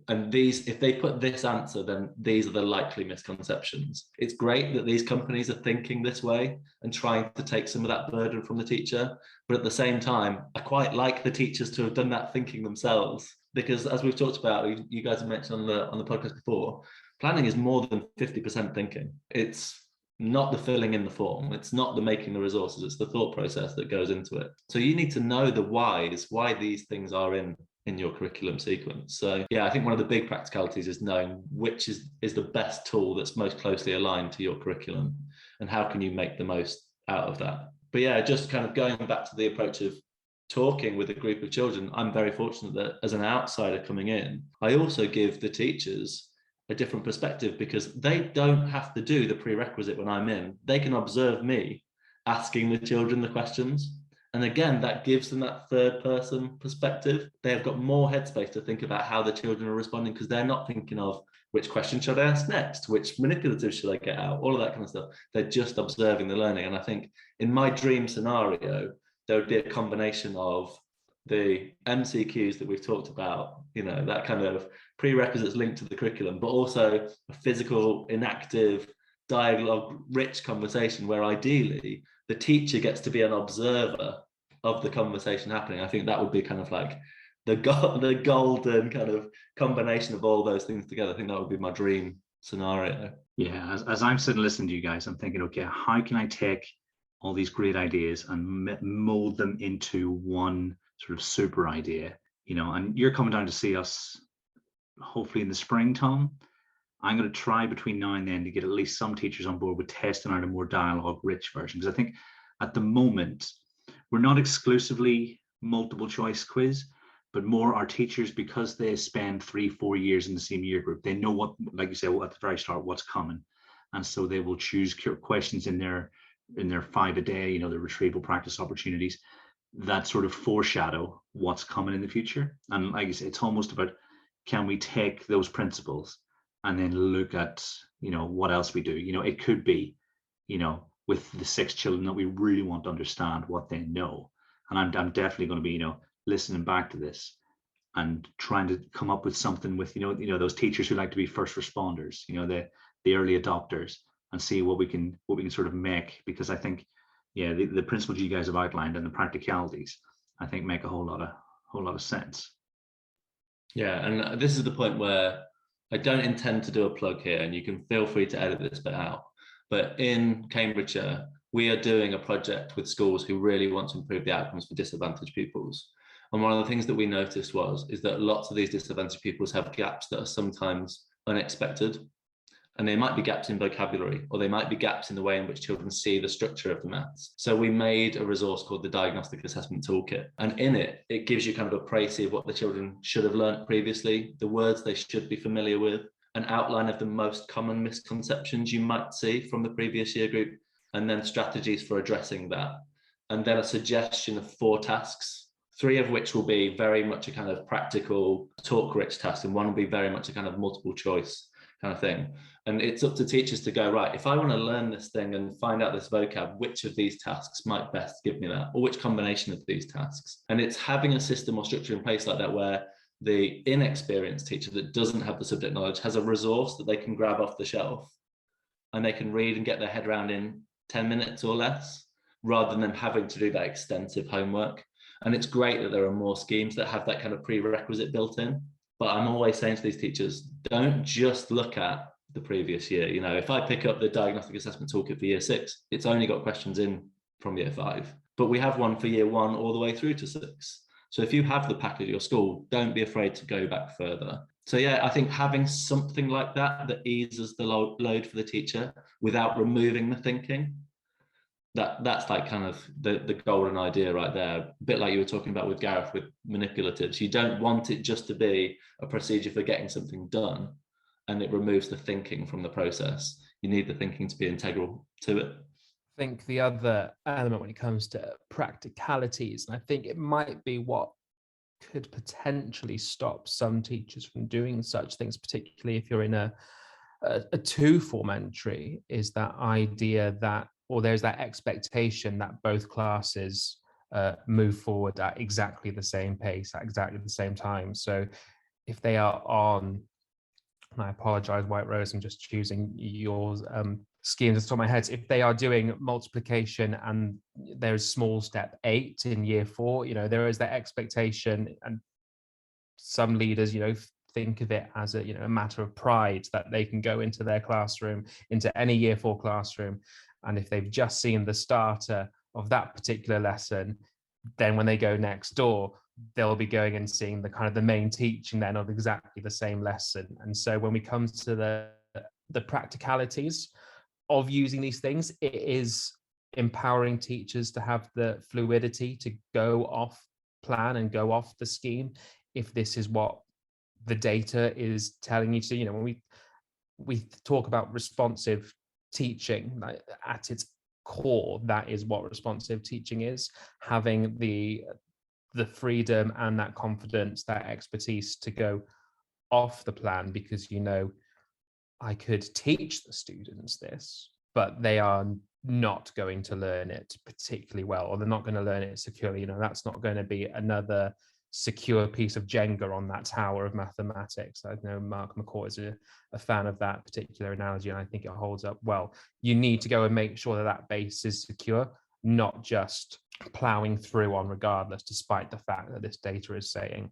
C: and these, if they put this answer, then these are the likely misconceptions. It's great that these companies are thinking this way and trying to take some of that burden from the teacher, but at the same time, I quite like the teachers to have done that thinking themselves, because as we've talked about, you guys have mentioned on the podcast before, planning is more than 50% thinking. It's not the filling in the form, it's not the making the resources, it's the thought process that goes into it. So you need to know the whys, why these things are in your curriculum sequence. So yeah, I think one of the big practicalities is knowing which is the best tool that's most closely aligned to your curriculum, and how can you make the most out of that. But yeah, just kind of going back to the approach of talking with a group of children, I'm very fortunate that as an outsider coming in, I also give the teachers a different perspective, because they don't have to do the prerequisite when I'm in. They can observe me asking the children the questions. And again, that gives them that third person perspective. They have got more headspace to think about how the children are responding, because they're not thinking of which question should I ask next, which manipulative should I get out, all of that kind of stuff. They're just observing the learning. And I think in my dream scenario, there would be a combination of the MCQs that we've talked about, that kind of prerequisites linked to the curriculum, but also a physical, inactive, dialogue-rich conversation where ideally the teacher gets to be an observer of the conversation happening. I think that would be kind of like the golden kind of combination of all those things together. I think that would be my dream scenario.
A: Yeah, as I'm sitting listening to you guys, I'm thinking, okay, how can I take all these great ideas and mold them into one sort of super idea, and you're coming down to see us hopefully in the spring, Tom. I'm going to try between now and then to get at least some teachers on board with testing out a more dialogue rich version, because I think at the moment we're not exclusively multiple choice quiz, but more our teachers, because they spend 3-4 years in the same year group, they know what, like you said, at the very start, what's coming. And so they will choose questions in their 5 a day, their retrieval practice opportunities that sort of foreshadow what's coming in the future. And like I said, it's almost about, can we take those principles and then look at, what else we do? It could be, with the 6 children that we really want to understand what they know. And I'm definitely going to be, listening back to this and trying to come up with something with, those teachers who like to be first responders, the early adopters, and see what we can sort of make, because I think, the principles you guys have outlined and the practicalities, I think, make a whole lot of sense.
C: Yeah, and this is the point where I don't intend to do a plug here, and you can feel free to edit this bit out. But in Cambridgeshire, we are doing a project with schools who really want to improve the outcomes for disadvantaged pupils. And one of the things that we noticed is that lots of these disadvantaged pupils have gaps that are sometimes unexpected. And they might be gaps in vocabulary, or they might be gaps in the way in which children see the structure of the maths. So we made a resource called the Diagnostic Assessment Toolkit. And in it, it gives you kind of a précis of what the children should have learned previously, the words they should be familiar with, an outline of the most common misconceptions you might see from the previous year group, and then strategies for addressing that. And then a suggestion of 4 tasks, 3 of which will be very much a kind of practical talk-rich task, and 1 will be very much a kind of multiple choice kind of thing. And it's up to teachers to go, right, if I want to learn this thing and find out this vocab, which of these tasks might best give me that, or which combination of these tasks? And it's having a system or structure in place like that, where the inexperienced teacher that doesn't have the subject knowledge has a resource that they can grab off the shelf and they can read and get their head around in 10 minutes or less, rather than them having to do that extensive homework. And it's great that there are more schemes that have that kind of prerequisite built in. But I'm always saying to these teachers, don't just look at the previous year. If I pick up the Diagnostic Assessment Toolkit for year 6, it's only got questions in from year 5, but we have one for year 1 all the way through to 6. So if you have the pack at your school, don't be afraid to go back further. So yeah, I think having something like that eases the load for the teacher without removing the thinking, that's like kind of the golden idea right there. A bit like you were talking about with Gareth with manipulatives. You don't want it just to be a procedure for getting something done, and it removes the thinking from the process. You need the thinking to be integral to it.
B: I think the other element when it comes to practicalities, and I think it might be what could potentially stop some teachers from doing such things, particularly if you're in a 2-form entry, is that idea that, or there's that expectation that both classes move forward at exactly the same pace, at exactly the same time. So if they are on, and I apologize, White Rose, I'm just choosing yours schemes off the top of my head. If they are doing multiplication and there's small step 8 in year 4, there is that expectation, and some leaders, think of it as a matter of pride that they can go into their classroom, into any year 4 classroom, and if they've just seen the starter of that particular lesson, then when they go next door, they'll be going and seeing the kind of the main teaching then of exactly the same lesson. And so when we come to the practicalities of using these things, it is empowering teachers to have the fluidity to go off plan and go off the scheme if this is what the data is telling you to. When we talk about responsive teaching, at its core, that is what responsive teaching is: having the freedom and that confidence, that expertise to go off the plan, because I could teach the students this, but they are not going to learn it particularly well, or they're not going to learn it securely. That's not going to be another secure piece of Jenga on that tower of mathematics. I know Mark McCourt is a fan of that particular analogy, and I think it holds up well. You need to go and make sure that base is secure, not just plowing through on regardless, despite the fact that this data is saying,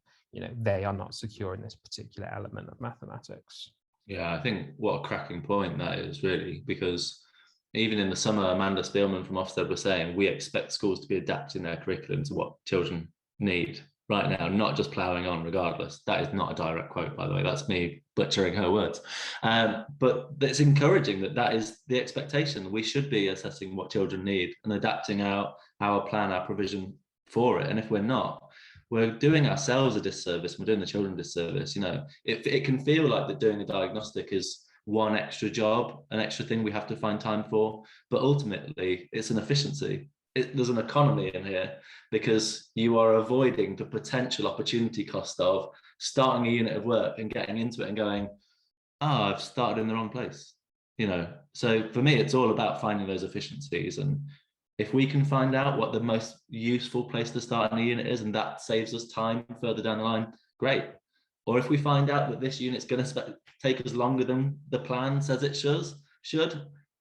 B: they are not secure in this particular element of mathematics.
C: Yeah, I think what a cracking point that is, really, because even in the summer, Amanda Spielman from Ofsted was saying, we expect schools to be adapting their curriculum to what children need right now, not just ploughing on regardless. That is not a direct quote, by the way. That's me butchering her words. But it's encouraging that is the expectation. We should be assessing what children need and adapting our plan, our provision for it. And if we're not, we're doing ourselves a disservice. We're doing the children a disservice. It can feel like that doing a diagnostic is one extra job, an extra thing we have to find time for, but ultimately it's an efficiency. There's an economy in here because you are avoiding the potential opportunity cost of starting a unit of work and getting into it and going, I've started in the wrong place. So for me, it's all about finding those efficiencies. And if we can find out what the most useful place to start in a unit is, and that saves us time further down the line, great. Or if we find out that this unit's going to take us longer than the plan says it should,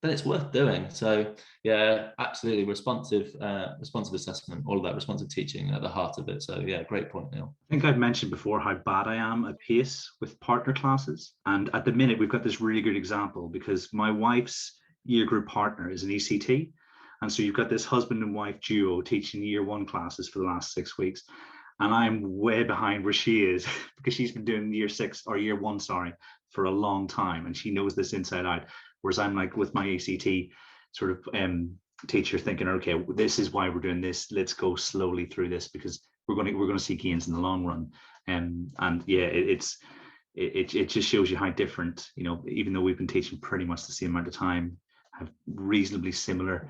C: then it's worth doing. So yeah, absolutely responsive assessment, all of that, responsive teaching at the heart of it. So yeah, great point, Neil.
A: I think I've mentioned before how bad I am at pace with partner classes. And at the minute, we've got this really good example because my wife's year group partner is an ECT. And so you've got this husband and wife duo teaching year 1 classes for the last 6 weeks. And I'm way behind where she is because she's been doing year 1, for a long time. And she knows this inside out. Whereas I'm like with my ACT sort of teacher thinking, okay, this is why we're doing this. Let's go slowly through this because we're going to see gains in the long run. And yeah, it just shows you how different, even though we've been teaching pretty much the same amount of time, have reasonably similar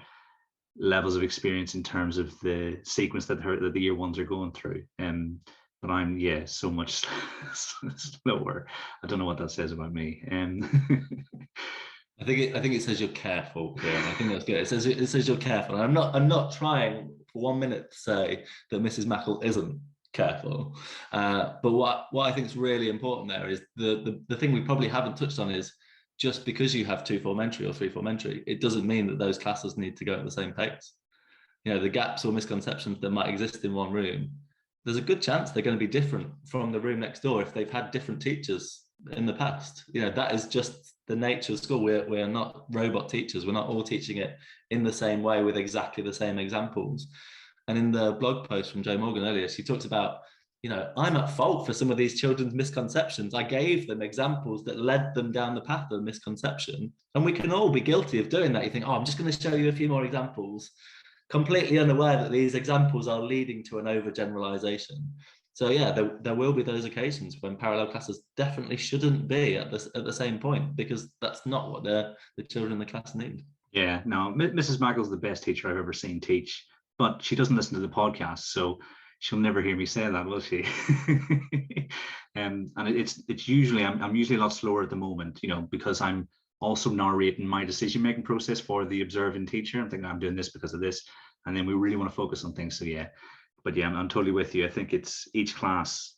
A: levels of experience in terms of the sequence that the year 1s are going through. But I'm so much slower. I don't know what that says about me.
C: I think it says you're careful, Kieran. I think that's good. It says you're careful. And I'm not trying for 1 minute to say that Mrs. Mackle isn't careful. But what I think is really important there is the thing we probably haven't touched on is just because you have 2 form entry or 3 form entry, it doesn't mean that those classes need to go at the same pace. The gaps or misconceptions that might exist in one room, there's a good chance they're going to be different from the room next door if they've had different teachers in the past. That is just the nature of school. We're not robot teachers. We're not all teaching it in the same way with exactly the same examples. And in the blog post from Jo Morgan earlier, she talks about, I'm at fault for some of these children's misconceptions. I gave them examples that led them down the path of misconception. And we can all be guilty of doing that. You think, I'm just going to show you a few more examples, completely unaware that these examples are leading to an overgeneralization. So yeah, there will be those occasions when parallel classes definitely shouldn't be at the same point because that's not what the children in the class need.
A: Yeah, no, Mrs. Mackle's the best teacher I've ever seen teach, but she doesn't listen to the podcast, so she'll never hear me say that, will she? And it's usually I'm usually a lot slower at the moment, because I'm also narrating my decision-making process for the observing teacher. I'm thinking I'm doing this because of this, and then we really want to focus on things. So yeah. But yeah, I'm totally with you. I think it's each class,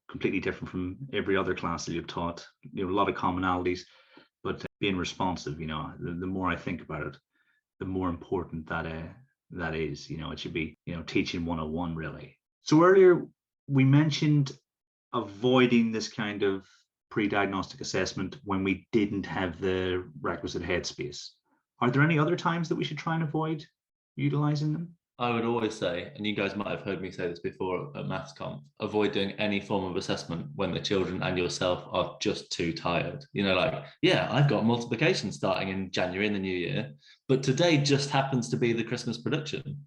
A: completely different from every other class that you've taught. A lot of commonalities, but being responsive, the more I think about it, the more important that is. It should be, teaching 101 really. So earlier we mentioned avoiding this kind of pre-diagnostic assessment when we didn't have the requisite headspace. Are there any other times that we should try and avoid utilizing them?
C: I would always say, and you guys might have heard me say this before at Maths Conf, avoid doing any form of assessment when the children and yourself are just too tired. I've got multiplication starting in January in the new year, but today just happens to be the Christmas production.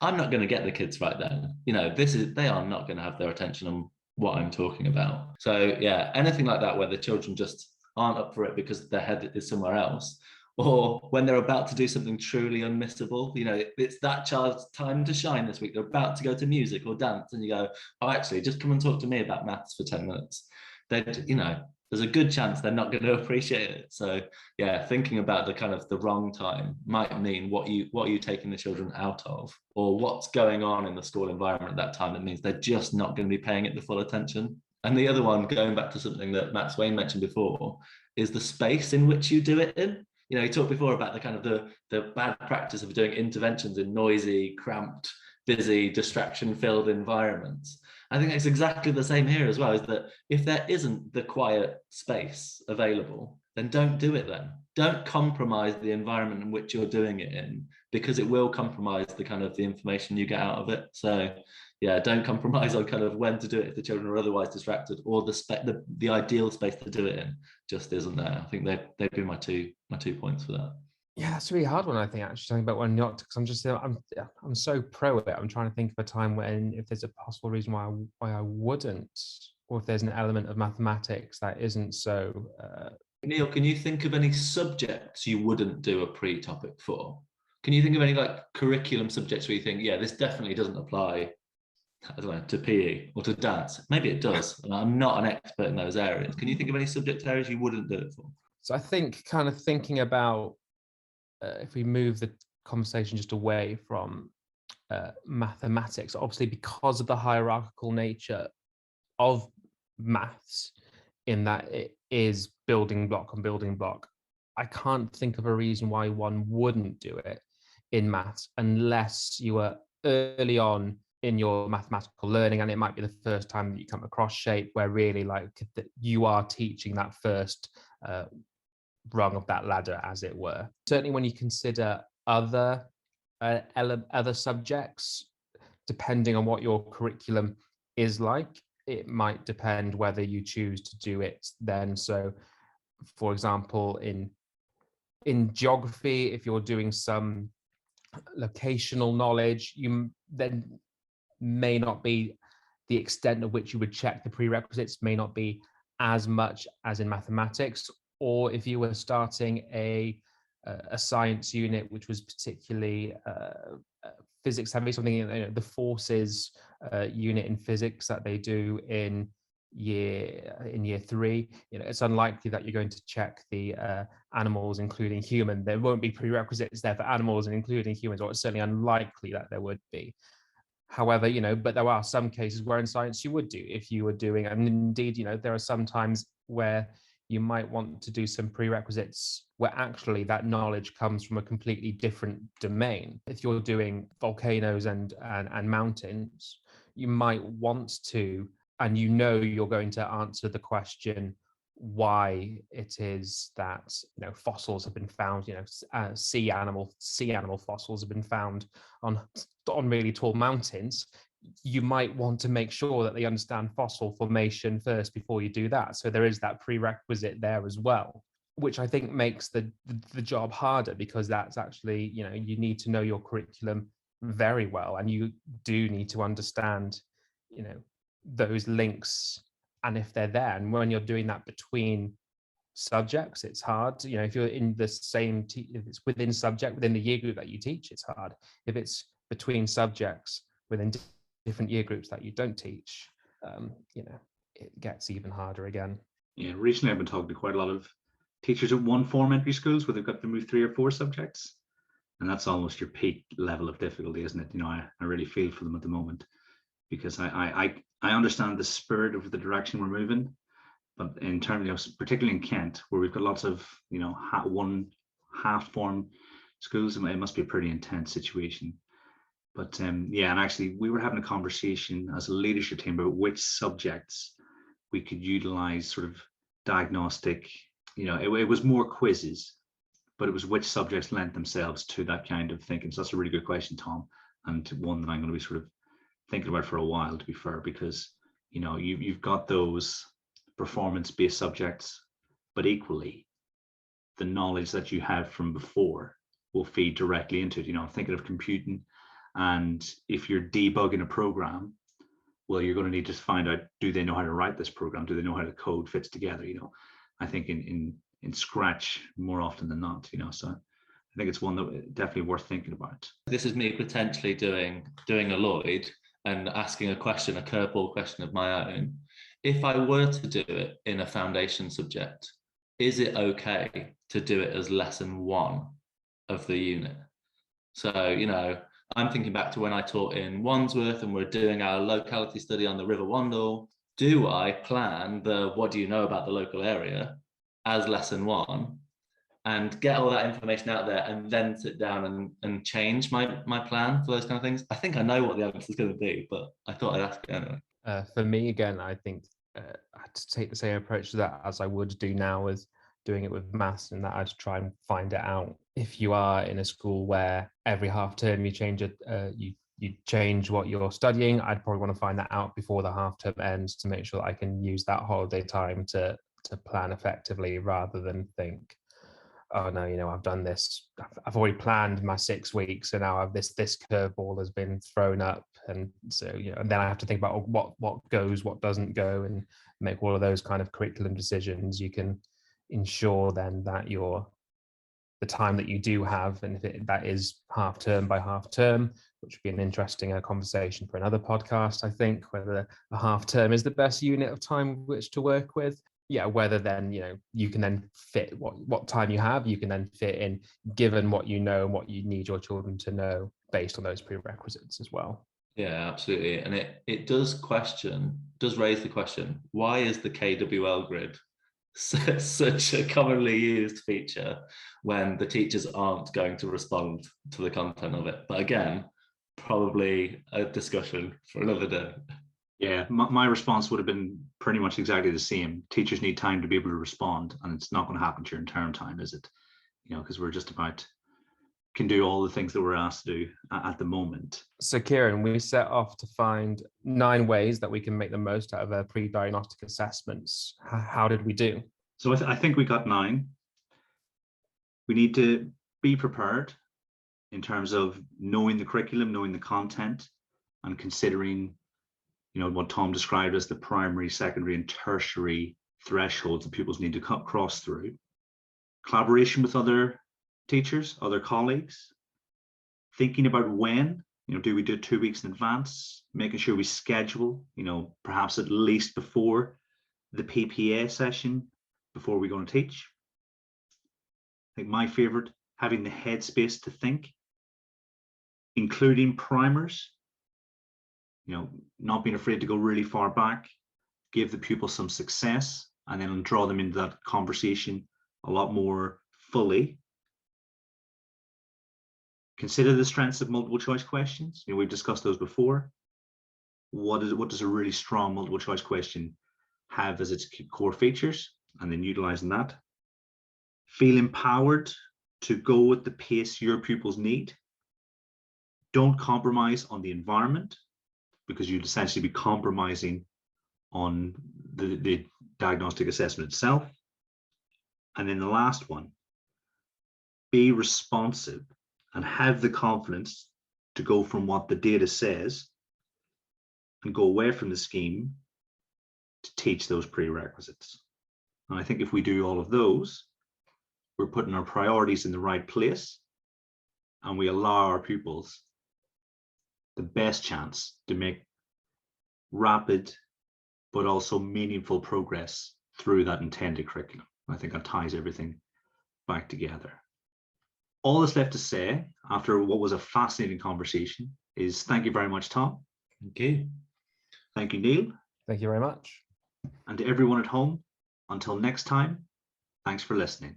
C: I'm not going to get the kids right then. They are not going to have their attention on what I'm talking about. So yeah, anything like that where the children just aren't up for it because their head is somewhere else, or when they're about to do something truly unmissable, it's that child's time to shine this week. They're about to go to music or dance, and you go, oh, actually, just come and talk to me about maths for 10 minutes. There's a good chance they're not going to appreciate it. So yeah, thinking about the wrong time might mean what are you taking the children out of, or what's going on in the school environment at that time that means they're just not going to be paying it the full attention. And the other one, going back to something that Matt Swain mentioned before, is the space in which you do it in. He talked before about the bad practice of doing interventions in noisy, cramped, busy, distraction-filled environments. I think it's exactly the same here as well, is that if there isn't the quiet space available, then don't do it then. Don't compromise the environment in which you're doing it in, because it will compromise the kind of the information you get out of it. So yeah, don't compromise on kind of when to do it if the children are otherwise distracted, or the ideal space to do it in just isn't there. I think they'd be my two points for that.
B: Yeah, that's a really hard one, I think, actually, talking about when not, because I'm so pro it. I'm trying to think of a time when, if there's a possible reason why I wouldn't, or if there's an element of mathematics that isn't so.
C: Neil, can you think of any subjects you wouldn't do a pre-topic for? Can you think of any like curriculum subjects where you think, yeah, this definitely doesn't apply, I don't know, to PE or to dance? Maybe it does. I'm not an expert in those areas. Can you think of any subject areas you wouldn't do it for?
B: So I think kind of thinking about, if we move the conversation just away from mathematics, obviously because of the hierarchical nature of maths, in that it is building block on building block, I can't think of a reason why one wouldn't do it in maths unless you are early on in your mathematical learning, and it might be the first time that you come across shape, where really like you are teaching that first rung of that ladder, as it were. Certainly when you consider other subjects, depending on what your curriculum is like, it might depend whether you choose to do it then. So for example, in geography, if you're doing some locational knowledge, you then may not be the extent of which you would check the prerequisites, may not be as much as in mathematics. Or if you were starting a science unit which was particularly physics heavy, something the forces unit in physics that they do in year 3, it's unlikely that you're going to check the animals including human. There won't be prerequisites there for animals and including humans, or it's certainly unlikely that there would be. However, but there are some cases where in science you would do, if you were doing, and indeed, there are some times where you might want to do some prerequisites where actually that knowledge comes from a completely different domain. If you're doing volcanoes and mountains, you might want to, and you're going to answer the question why it is that fossils have been found, sea animal fossils have been found on really tall mountains. You might want to make sure that they understand fossil formation first before you do that. So there is that prerequisite there as well, which I think makes the job harder, because that's actually, you need to know your curriculum very well, and you do need to understand, those links, and if they're there. And when you're doing that between subjects, it's hard. If you're in the same, if it's within the year group that you teach, it's hard. If it's between subjects within different year groups that you don't teach, it gets even harder again.
A: Yeah, recently I've been talking to quite a lot of teachers at 1-form entry schools where they've got to move 3 or 4 subjects, and that's almost your peak level of difficulty, isn't it? I really feel for them at the moment, because I understand the spirit of the direction we're moving, but in terms of, particularly in Kent, where we've got lots of 1.5-form schools, it must be a pretty intense situation. But yeah, and actually we were having a conversation as a leadership team about which subjects we could utilize sort of diagnostic, it was more quizzes, but it was which subjects lent themselves to that kind of thinking. So that's a really good question, Tom, and one that I'm going to be sort of thinking about for a while, to be fair, because you've got those performance-based subjects, but equally the knowledge that you have from before will feed directly into it. I'm thinking of computing. And if you're debugging a program, well, you're going to need to find out, do they know how to write this program? Do they know how the code fits together? I think in Scratch more often than not, so I think it's one that definitely worth thinking about.
C: This is me potentially doing a Lloyd and asking a curveball question of my own. If I were to do it in a foundation subject, is it okay to do it as lesson 1 of the unit? So, I'm thinking back to when I taught in Wandsworth and we're doing our locality study on the River Wandle. Do I plan the what do you know about the local area as lesson 1 and get all that information out there, and then sit down and change my plan for those kind of things? I think I know what the answer is going to be, but I thought I'd ask it anyway.
B: For me, again, I think I had to take the same approach to that as I would do now with doing it with maths and that, I'd try and find it out. If you are in a school where every half term you change it, you change what you're studying, I'd probably want to find that out before the half term ends to make sure that I can use that holiday time to plan effectively, rather than think, oh no, I've done this, I've already planned my 6 weeks, and now this curveball has been thrown up, and so and then I have to think about what goes, what doesn't go, and make all of those kind of curriculum decisions. You can ensure then that the time that you do have, and if that is half term by half term, which would be an interesting conversation for another podcast, I think, whether a half term is the best unit of time which to work with. Whether then you can then fit what time you have, you can then fit in, given what you know and what you need your children to know, based on those prerequisites as well.
C: Yeah, absolutely. And it does raise the question, why is the KWL grid such a commonly used feature when the teachers aren't going to respond to the content of it? But again, probably a discussion for another day.
A: Yeah, my response would have been pretty much exactly the same. Teachers need time to be able to respond, and it's not going to happen during term time, is it? Because we're just can do all the things that we're asked to do at the moment.
B: So Kieran, we set off to find 9 ways that we can make the most out of our pre-diagnostic assessments. How did we do?
A: So I think we got 9. We need to be prepared in terms of knowing the curriculum, knowing the content, and considering what Tom described as the primary, secondary, and tertiary thresholds that pupils need to cross through. Collaboration with other teachers, other colleagues, thinking about when, do we do it 2 weeks in advance, making sure we schedule, perhaps at least before the PPA session, before we go and teach. I think my favorite, having the headspace to think, including primers, not being afraid to go really far back, give the pupil some success, and then draw them into that conversation a lot more fully. Consider the strengths of multiple choice questions. We've discussed those before. What does a really strong multiple choice question have as its core features, and then utilizing that. Feel empowered to go with the pace your pupils need. Don't compromise on the environment, because you'd essentially be compromising on the diagnostic assessment itself. And then the last one, be responsive and have the confidence to go from what the data says and go away from the scheme to teach those prerequisites. And I think if we do all of those, we're putting our priorities in the right place, and we allow our pupils the best chance to make rapid but also meaningful progress through that intended curriculum. I think that ties everything back together. All that's left to say after what was a fascinating conversation is thank you very much, Tom.
C: Thank you.
A: Thank you, Neil.
B: Thank you very much.
A: And to everyone at home, until next time, thanks for listening.